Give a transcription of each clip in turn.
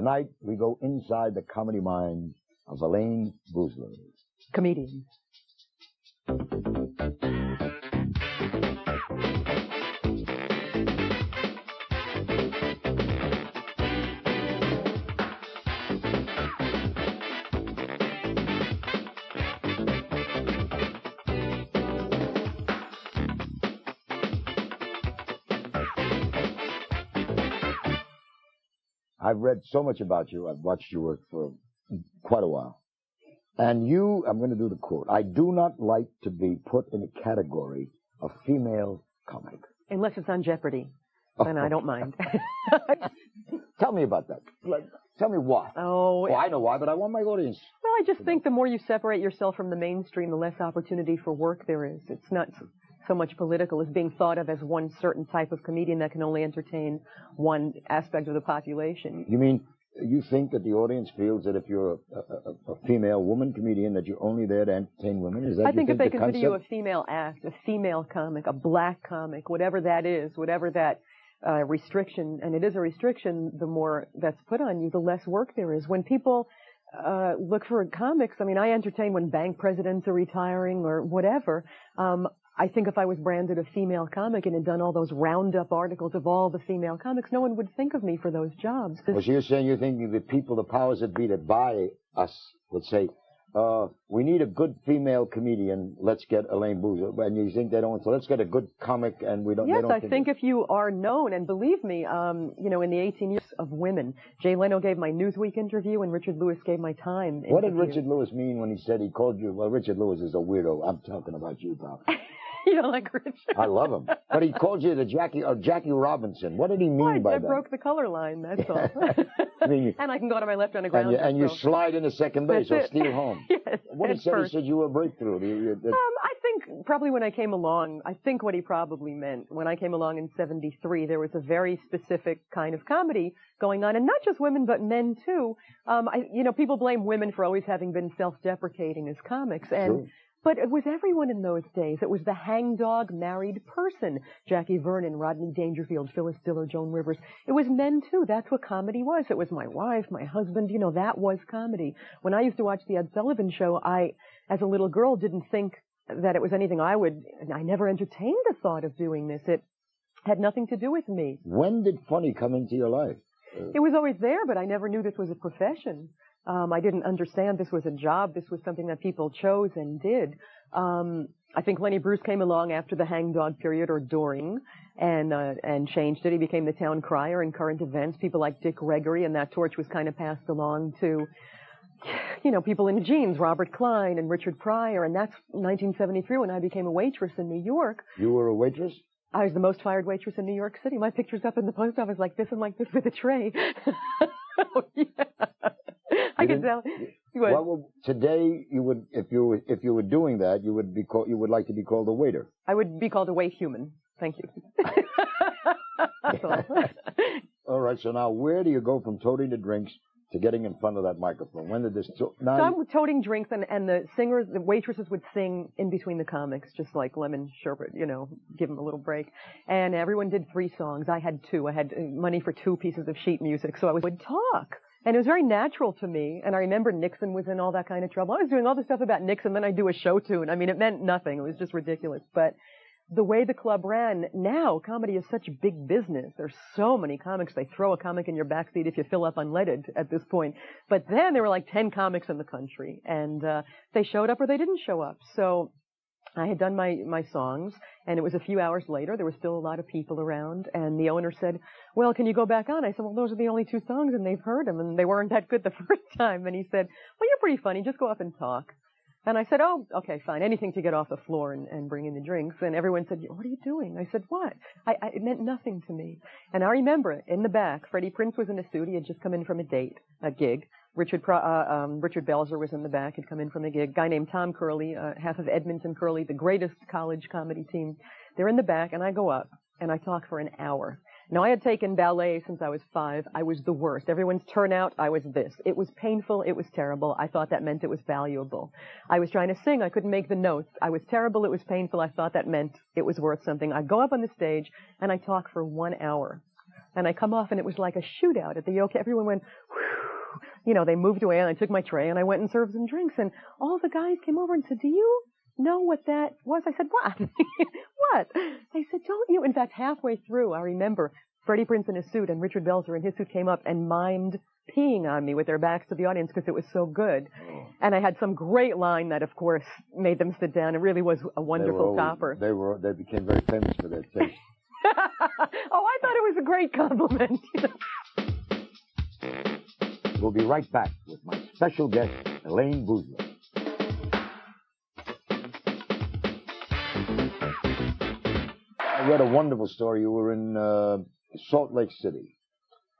Tonight, we go inside the comedy mind of Elayne Boosler. Comedian. I've read so much about you. I've watched your work for quite a while. And you, I'm going to do the quote, I do not like to be put in a category of female comic. Unless it's on Jeopardy. Then I don't mind. Tell me about that. Tell me why. Oh, well, I know why, but I want my audience. Well, I just think the more you separate yourself from the mainstream, the less opportunity for work there is. It's not so much political as being thought of as one certain type of comedian that can only entertain one aspect of the population. You mean, you think that the audience feels that if you're a female woman comedian, that you're only there to entertain women? Is that I think if they the consider you a concept? female act, a female comic, a black comic, whatever that is, whatever that restriction, and it is a restriction, the more that's put on you, the less work there is. When people look for comics, I mean, I entertain when bank presidents are retiring or whatever. I think if I was branded a female comic and had done all those roundup articles of all the female comics, no one would think of me for those jobs. Well, so you're saying you think the people, the powers that be that buy us would say, we need a good female comedian, let's get Elayne Boosler. And you think they don't, so let's get a good comic and we don't... Yes, they don't I think if you are known, and believe me, you know, in the 18 years of women, Jay Leno gave my Newsweek interview and Richard Lewis gave my Time interview. What did Richard Lewis mean when he said he called you? Well, Richard Lewis is a weirdo. I'm talking about you, pal. You don't like Richard? I love him. But he called you the Jackie Robinson. What did he mean by I that? broke the color line, that's all. I mean, and I can go to my left on the ground. And you slide into second base or steal home. Yes. What did he say? He said you were a breakthrough. I think probably when I came along, I think what he probably meant, when I came along in 73, there was a very specific kind of comedy going on, and not just women, but men too. You know, people blame women for always having been self-deprecating as comics, and True. But it was everyone in those days. It was the hangdog married person. Jackie Vernon, Rodney Dangerfield, Phyllis Diller, Joan Rivers. It was men, too. That's what comedy was. It was my wife, my husband. You know, that was comedy. When I used to watch the Ed Sullivan Show, I, as a little girl, didn't think that it was anything I never entertained the thought of doing this. It had nothing to do with me. When did funny come into your life? It was always there, but I never knew this was a profession. I didn't understand this was a job. This was something that people chose and did. I think Lenny Bruce came along after the hangdog period or during and changed it. He became the town crier in current events. People like Dick Gregory, and that torch was kind of passed along to, you know, people in jeans, Robert Klein and Richard Pryor. And that's 1973 when I became a waitress in New York. You were a waitress? I was the most fired waitress in New York City. My picture's up in the post office like this and like this with a tray. Oh, yeah. I can tell. Well, today you would, if you were doing that, you would like to be called a waiter. I would be called a wait human. Thank you. That's all. All right. So now, where do you go from toting the drinks to getting in front of that microphone? When did this? So I'm toting drinks, and the singers, the waitresses would sing in between the comics, just like lemon sherbet, you know, give them a little break. And everyone did 3 songs. I had 2. I had money for 2 pieces of sheet music, so I would talk. And it was very natural to me. And I remember Nixon was in all that kind of trouble. I was doing all this stuff about Nixon, then I'd do a show tune. I mean, it meant nothing. It was just ridiculous. But the way the club ran, now comedy is such big business. There's so many comics. They throw a comic in your backseat if you fill up unleaded at this point. But then there were like 10 comics in the country. And they showed up or they didn't show up. So I had done my songs, and it was a few hours later. There were still a lot of people around, and the owner said, well, can you go back on? I said, well, those are the only 2 songs, and they've heard them, and they weren't that good the first time. And he said, well, you're pretty funny. Just go up and talk. And I said, oh, okay, fine. Anything to get off the floor and bring in the drinks. And everyone said, what are you doing? I said, what? It meant nothing to me. And I remember in the back, Freddie Prinze was in a suit. He had just come in from a gig. Richard Belzer was in the back. He'd come in from a gig. A guy named Tom Curley, half of Edmonton Curley, the greatest college comedy team. They're in the back, and I go up, and I talk for an hour. Now, I had taken ballet since I was 5. I was the worst. Everyone's turnout, I was this. It was painful. It was terrible. I thought that meant it was valuable. I was trying to sing. I couldn't make the notes. I was terrible. It was painful. I thought that meant it was worth something. I go up on the stage, and I talk for 1 hour. And I come off, and it was like a shootout at the yoke. Everyone went, whew. they moved away and I took my tray and I went and served some drinks and all the guys came over and said, do you know what that was? I said, what? What? They said, don't you? In fact, halfway through, I remember Freddie Prinze in his suit and Richard Belzer in his suit came up and mimed peeing on me with their backs to the audience because it was so good. Oh. And I had some great line that, of course, made them sit down. It really was a wonderful topper. They became very famous for their taste. Oh, I thought it was a great compliment. We'll be right back with my special guest, Elayne Boosler. I read a wonderful story. You were in Salt Lake City.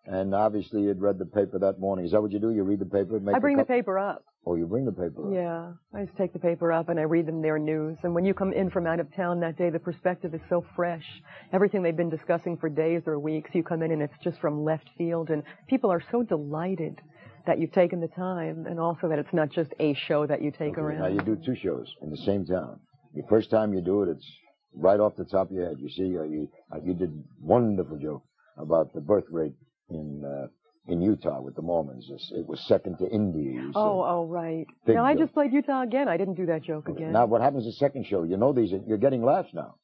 And obviously you'd read the paper that morning. Is that what you do? You read the paper? I bring the paper up. Oh, you bring the paper up? Yeah. I just take the paper up and I read them their news. And when you come in from out of town that day, the perspective is so fresh. Everything they've been discussing for days or weeks, you come in and it's just from left field. And people are so delighted that you've taken the time and also that it's not just a show that you take around. Now you do 2 shows in the same town. The first time you do it, it's right off the top of your head. You see, you did wonderful joke about the birth rate in Utah with the Mormons. It was second to India. Oh, right. Now, I just played Utah again. I didn't do that joke again. Now, what happens the second show? You know these, you're getting laughs now.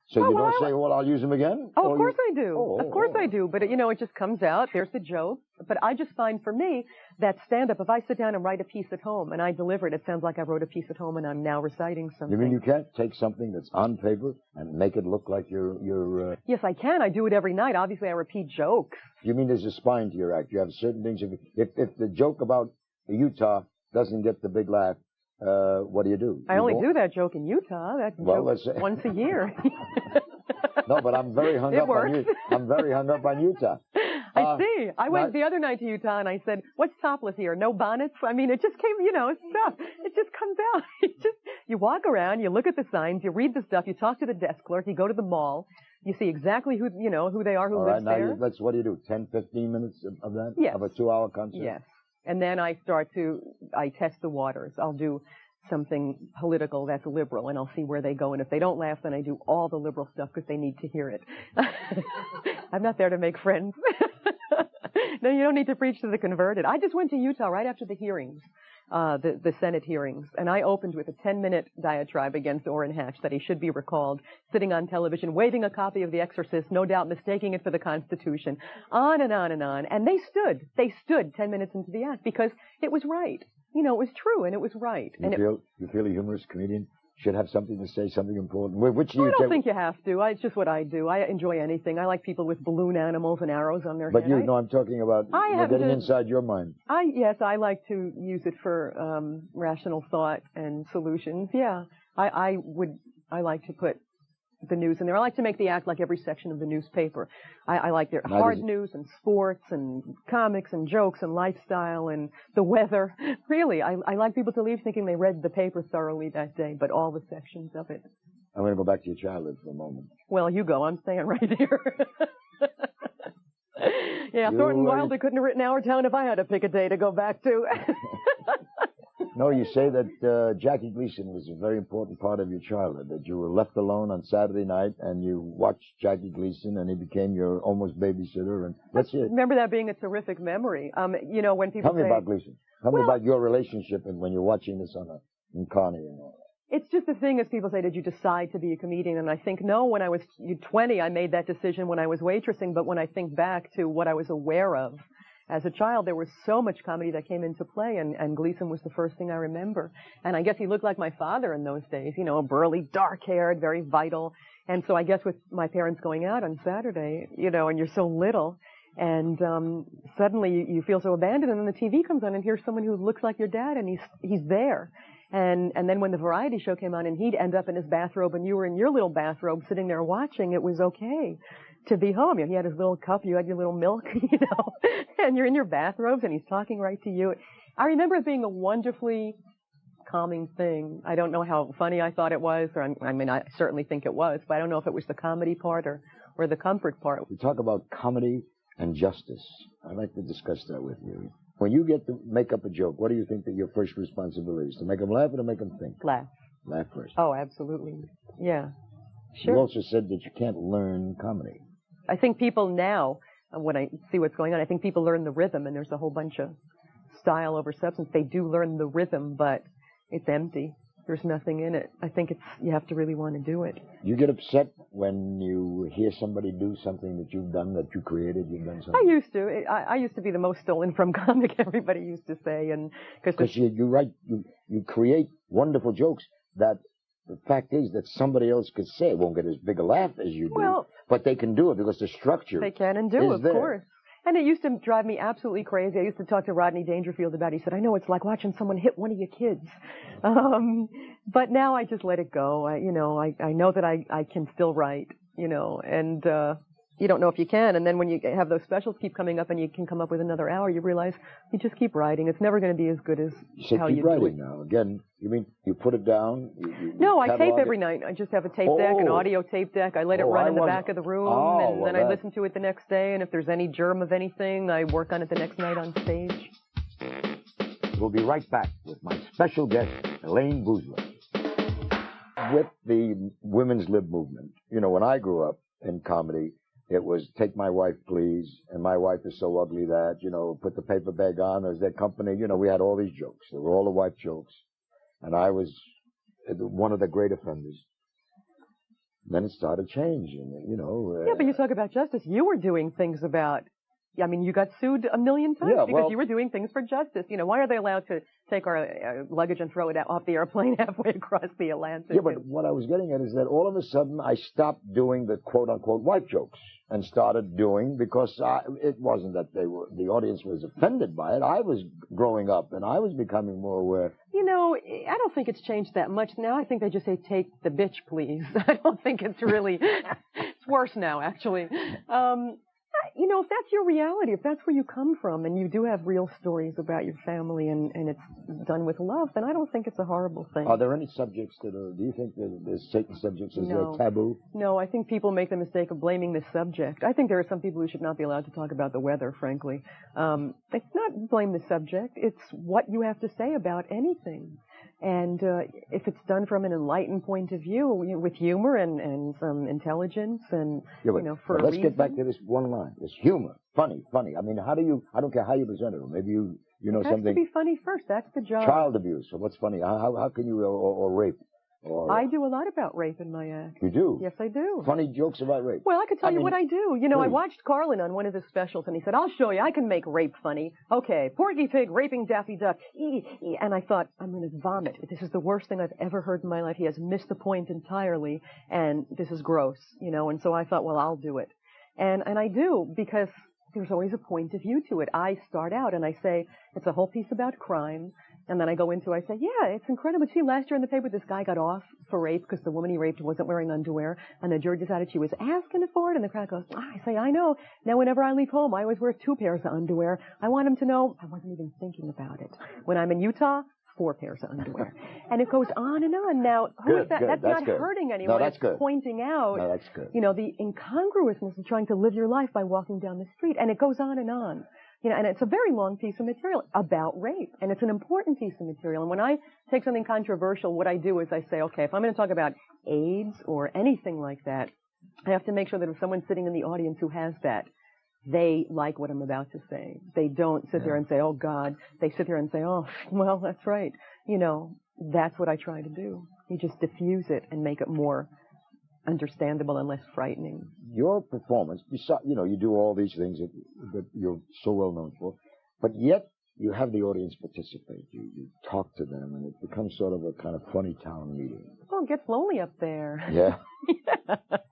So you don't say, well, I'll use them again? Oh, of course I do. Of course I do. But, it just comes out. There's the joke. But I just find for me that stand-up, if I sit down and write a piece at home and I deliver it, it sounds like I wrote a piece at home and I'm now reciting something. You mean you can't take something that's on paper and make it look like you're Yes, I can. I do it every night. Obviously, I repeat jokes. You mean there's a spine to your act? You have certain things. If the joke about Utah doesn't get the big laugh, what do you do? I only do that joke in Utah. That joke once a year. No, but I'm very hung up on Utah. I'm very hung up on Utah. I see. I went the other night to Utah and I said, what's topless here? No bonnets? I mean, it just came, stuff. It just comes out. You walk around, you look at the signs, you read the stuff, you talk to the desk clerk, you go to the mall, you see exactly who they are, who lives there. All right, now what do you do? 10, 15 minutes of that? Yes. Of a 2-hour concert? Yes. And then I test the waters. I'll do something political that's liberal, and I'll see where they go. And if they don't laugh, then I do all the liberal stuff because they need to hear it. I'm not there to make friends. No, you don't need to preach to the converted. I just went to Utah right after the hearings, the Senate hearings, and I opened with a 10-minute diatribe against Orrin Hatch that he should be recalled, sitting on television, waving a copy of The Exorcist, no doubt mistaking it for the Constitution, on and on and on. And they stood 10 minutes into the act because it was right. It was true and it was right. You feel a humorous comedian should have something to say, something important? I don't think you have to. It's just what I do. I enjoy anything. I like people with balloon animals and arrows on their head. But I'm talking about getting inside your mind. Yes, I like to use it for rational thought and solutions. Yeah, I like to put the news in there. I like to make the act like every section of the newspaper. I like their hard news and sports and comics and jokes and lifestyle and the weather. Really, I like people to leave thinking they read the paper thoroughly that day, but all the sections of it. I'm going to go back to your childhood for a moment. Well, you go. I'm staying right here. Yeah, Thornton Wilder couldn't have written Our Town if I had to pick a day to go back to. No, you say that Jackie Gleason was a very important part of your childhood, that you were left alone on Saturday night and you watched Jackie Gleason and he became your almost babysitter. And that's it. Remember that being a terrific memory. When people Tell me about Gleason. Tell me about your relationship and when you're watching this in Connie and all that. It's just the thing as people say, did you decide to be a comedian? And I think, no, when I was 20, I made that decision when I was waitressing. But when I think back to what I was aware of, as a child, there was so much comedy that came into play, and Gleason was the first thing I remember. And I guess he looked like my father in those days, burly, dark-haired, very vital. And so I guess with my parents going out on Saturday, and you're so little, and suddenly you feel so abandoned, and then the TV comes on, and here's someone who looks like your dad, and he's there. And then when the variety show came on, and he'd end up in his bathrobe, and you were in your little bathrobe sitting there watching, it was okay to be home. He had his little cup, you had your little milk, and you're in your bathrobes and he's talking right to you. I remember it being a wonderfully calming thing. I don't know how funny I thought it was, or I certainly think it was, but I don't know if it was the comedy part or the comfort part. We talk about comedy and justice. I'd like to discuss that with you. When you get to make up a joke, what do you think that your first responsibility is? To make them laugh or to make them think? Laugh. Laugh first. Oh, absolutely. Yeah. Sure. You also said that you can't learn comedy. I think people now, when I see what's going on, I think people learn the rhythm, and there's a whole bunch of style over substance. They do learn the rhythm, but it's empty. There's nothing in it. I think you have to really want to do it. You get upset when you hear somebody do something that you've done, that you created, you've done something? I used to. I used to be the most stolen from comic, everybody used to say. Because you write, you create wonderful jokes that the fact is that somebody else could say. It won't get as big a laugh as you do, but they can do it because the structure they can and do, is of there. course. And it used to drive me absolutely crazy. I used to talk to Rodney Dangerfield about it. He said, I know it's like watching someone hit one of your kids. But now I just let it go. I know that I can still write, and you don't know if you can. And then when you have those specials keep coming up and you can come up with another hour, you realize you just keep writing. It's never going to be as good as how you do it. Keep writing now. Again, you mean you put it down? No, I tape every night. I just have a tape deck, an audio tape deck. I let it run in the back of the room, and then I listen to it the next day. And if there's any germ of anything, I work on it the next night on stage. We'll be right back with my special guest, Elayne Boosler. With the women's lib movement, when I grew up in comedy, it was take my wife, please, and my wife is so ugly that, put the paper bag on as their company. We had all these jokes. They were all the wife jokes. And I was one of the great offenders. Then it started changing, Yeah, but you talk about justice. You were doing things about, you got sued a million times because you were doing things for justice. Why are they allowed to take our luggage and throw it off the airplane halfway across the Atlantic? Yeah, but what I was getting at is that all of a sudden I stopped doing the quote-unquote wife jokes and started doing, because it wasn't that the audience was offended by it. I was growing up and I was becoming more aware. I don't think it's changed that much now. I think they just say, take the bitch, please. I don't think it's really, it's worse now, actually. If that's your reality, if that's where you come from, and you do have real stories about your family and it's done with love, then I don't think it's a horrible thing. Are there any subjects do you think that there's certain subjects as a taboo? No, I think people make the mistake of blaming the subject. I think there are some people who should not be allowed to talk about the weather, frankly. It's not blame the subject. It's what you have to say about anything. And if it's done from an enlightened point of view, with humor and some intelligence and, for a reason. Let's get back to this one line. It's humor. Funny. I mean, I don't care how you present it. Or maybe you know something. It has to be funny first. That's the job. Child abuse. So what's funny? How can you, or rape? I do a lot about rape in my act. You do? Yes, I do. Funny jokes about rape? Well, I could tell you what I do. I watched Carlin on one of his specials, and he said, I'll show you. I can make rape funny. Okay, Porky Pig raping Daffy Duck. And I thought, I'm going to vomit. This is the worst thing I've ever heard in my life. He has missed the point entirely, and this is gross, And so I thought, well, I'll do it. And I do, because there's always a point of view to it. I start out, and I say, it's a whole piece about crime. And then I go into, I say, yeah, it's incredible. See, last year in the paper, this guy got off for rape because the woman he raped wasn't wearing underwear. And the jury decided she was asking for it. And the crowd goes, I say, I know. Now, whenever I leave home, I always wear 2 pairs of underwear. I want him to know I wasn't even thinking about it. When I'm in Utah, 4 pairs of underwear. And it goes on and on. Now, who is that? Good. That's not good. hurting anyone. No, that's good. It's pointing out, that's good. The incongruousness of trying to live your life by walking down the street. And it goes on and on. And it's a very long piece of material about rape. And it's an important piece of material. And when I take something controversial, what I do is I say, okay, if I'm going to talk about AIDS or anything like that, I have to make sure that if someone's sitting in the audience who has that, they like what I'm about to say. They don't sit there and say, oh, God. They sit there and say, oh, well, that's right. That's what I try to do. You just diffuse it and make it more understandable and less frightening. Your performance, you do all these things that you're so well known for, but yet you have the audience participate. You talk to them, and it becomes sort of a kind of funny town meeting. Well, it gets lonely up there. Yeah.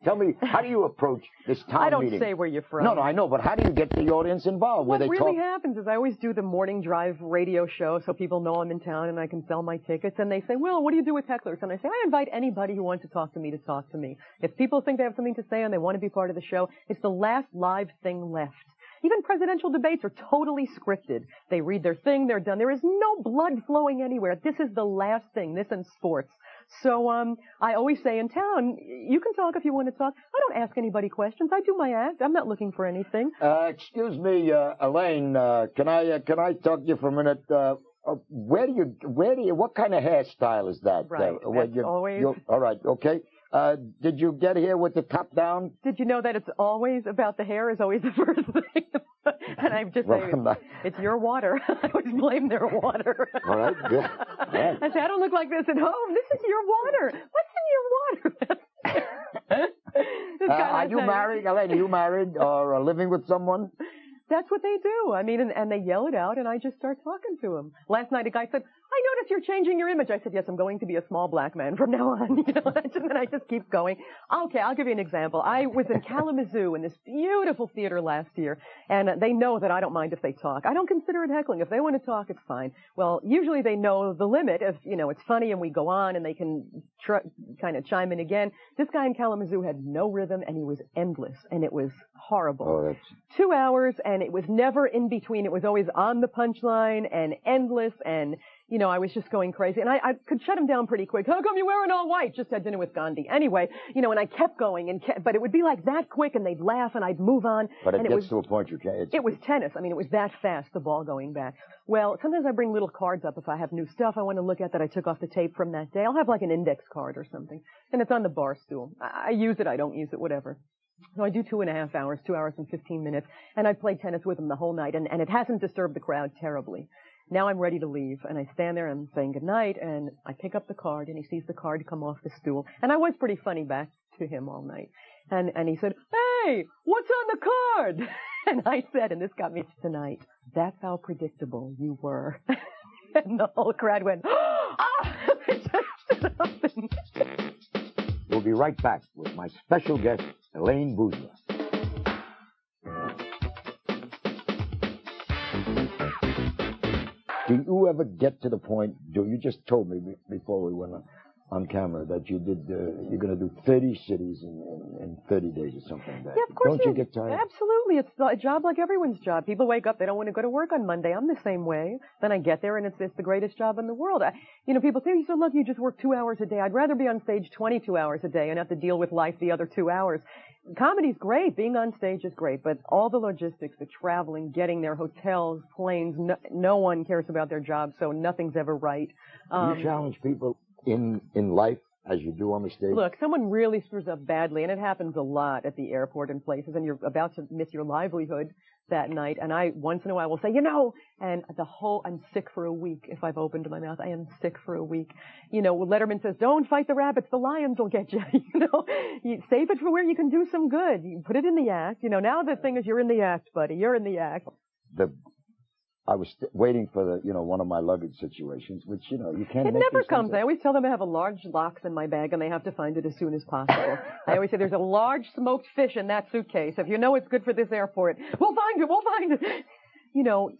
Tell me, how do you approach this town meeting? I don't say where you're from. No, I know, but how do you get the audience involved? What really happens is I always do the morning drive radio show so people know I'm in town and I can sell my tickets. And they say, well, what do you do with hecklers? And I say, I invite anybody who wants to talk to me to talk to me. If people think they have something to say and they want to be part of the show, it's the last live thing left. Even presidential debates are totally scripted. They read their thing, they're done. There is no blood flowing anywhere. This is the last thing, this and sports. So I always say in town, you can talk if you want to talk. I don't ask anybody questions. I do my act. I'm not looking for anything. Excuse me, Elayne, can I talk to you for a minute? What kind of hairstyle is that? Right, that's always... All right, okay. Did you get here with the top down? Did you know that it's always about the hair is always the first thing? And I just say, it's your water. I always blame their water. All right, good. All right. I say, I don't look like this at home. This is your water. What's in your water? Are you married, Elayne? Are you married or living with someone? That's what they do. I mean, and they yell it out, and I just start talking to them. Last night, a guy said, I noticed you're changing your image. I said, yes, I'm going to be a small black man from now on. You know, and then I just keep going. Okay, I'll give you an example. I was in Kalamazoo in this beautiful theater last year, and they know that I don't mind if they talk. I don't consider it heckling. If they want to talk, it's fine. Well, usually they know the limit. If, you know, it's funny and we go on and they can kind of chime in again. This guy in Kalamazoo had no rhythm, and he was endless, and it was horrible. Oh, that's... 2 hours, and it was never in between. It was always on the punchline and endless, and, you know, I was just going crazy. And I could shut him down pretty quick. How come you're wearing all white? Just had dinner with Gandhi. Anyway, you know, and I kept going, but it would be like that quick, and they'd laugh, and I'd move on. But it gets to a point you can't... It was tennis. I mean, it was that fast, the ball going back. Well, sometimes I bring little cards up if I have new stuff I want to look at that I took off the tape from that day. I'll have like an index card or something, and it's on the bar stool. I use it, I don't use it, whatever. So I do 2.5 hours, 2 hours and 15 minutes, and I played tennis with him the whole night, and it hasn't disturbed the crowd terribly. Now I'm ready to leave, and I stand there and I'm saying goodnight, and I pick up the card, and he sees the card come off the stool. And I was pretty funny back to him all night. And he said, hey, what's on the card? And I said, and this got me tonight, that's how predictable you were. And the whole crowd went, ah! We'll be right back with my special guest, Elayne Boosler. Do you ever get to the point, you just told me before we went on camera that you're going to do 30 cities in 30 days or something like that. Yeah, of course. Don't you get tired? Absolutely. It's a job like everyone's job. People wake up, they don't want to go to work on Monday. I'm the same way. Then I get there, and it's the greatest job in the world. People say, you're so lucky you just work 2 hours a day. I'd rather be on stage 22 hours a day and have to deal with life the other 2 hours. Comedy's great. Being on stage is great. But all the logistics, the traveling, getting there, hotels, planes, no one cares about their job, so nothing's ever right. Do you challenge people in life as you do on the stage? Look, someone really screws up badly, and it happens a lot at the airport and places, and you're about to miss your livelihood that night. And I, once in a while, will say, and I'm sick for a week if I've opened my mouth. I am sick for a week. Letterman says, don't fight the rabbits. The lions will get you. You save it for where you can do some good. You put it in the act. Now the thing is, you're in the act, buddy. You're in the act. I was waiting for one of my luggage situations, which, you can't It make never these comes. things. I always tell them I have a large box in my bag, and they have to find it as soon as possible. I always say there's a large smoked fish in that suitcase. If you know it's good for this airport, we'll find it.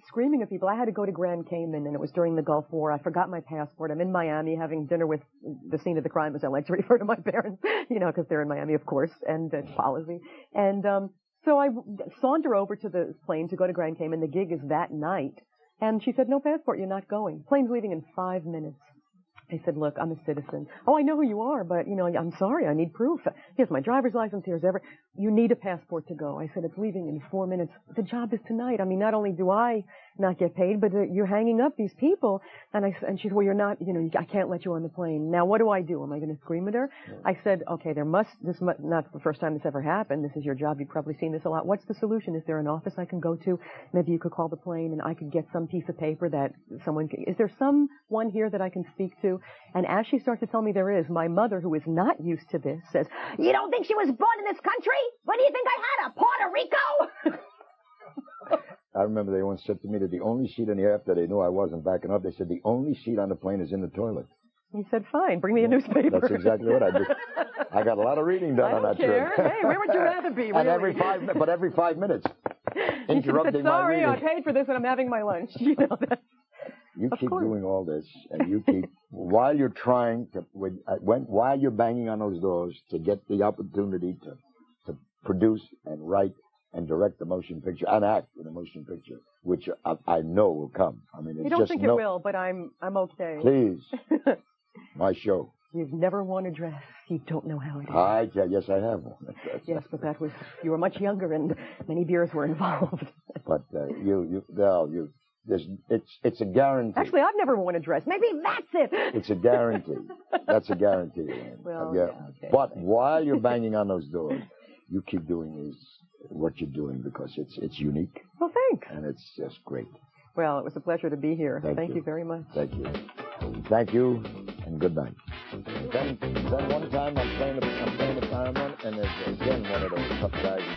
Screaming at people. I had to go to Grand Cayman, and it was during the Gulf War. I forgot my passport. I'm in Miami having dinner with the scene of the crime, as I like to refer to my parents, because they're in Miami, of course, and it's policy. And so I saunter over to the plane to go to Grand Cayman. The gig is that night. And she said, no passport, you're not going. Plane's leaving in 5 minutes. I said, look, I'm a citizen. Oh, I know who you are, but, I'm sorry, I need proof. Here's my driver's license, you need a passport to go. I said, it's leaving in 4 minutes. The job is tonight. I mean, not only do I not get paid, but you're hanging up these people. And she said, well, you're not, I can't let you on the plane. Now, what do I do? Am I going to scream at her? I said, okay, this must not the first time this ever happened. This is your job. You've probably seen this a lot. What's the solution? Is there an office I can go to? Maybe you could call the plane and I could get some piece of paper that is there someone here that I can speak to? And as she starts to tell me there is, my mother, who is not used to this, says, you don't think she was born in this country? What do you think I had, Puerto Rico? I remember they once said to me that the only seat in the air, after they knew I wasn't backing up, they said the only seat on the plane is in the toilet. He said, fine, bring me a newspaper. That's exactly what I did. I got a lot of reading done on that trip. Hey, where would you rather be, really? And every 5 minutes. Interrupting my reading. Sorry, I paid for this and I'm having my lunch. You keep doing all this, and you keep, while you're trying to, while you're banging on those doors to get the opportunity to produce and write and direct the motion picture and act in a motion picture, which I know will come. I mean, it's you don't think it will, but I'm okay. Please, my show. You've never worn a dress. You don't know how it is. Yes, I have one. Yes, but you were much younger, and many beers were involved. But you It's a guarantee. Actually, I've never worn a dress. Maybe that's it. It's a guarantee. That's a guarantee, Elayne. Well, Yeah. okay. But while you're banging on those doors, you keep doing what you're doing because it's unique. Well, thanks. And it's just great. Well, it was a pleasure to be here. Thank you very much. Thank you. Thank you, and good night. Then one time I'm playing the fireman, and there's again one of those tough guys.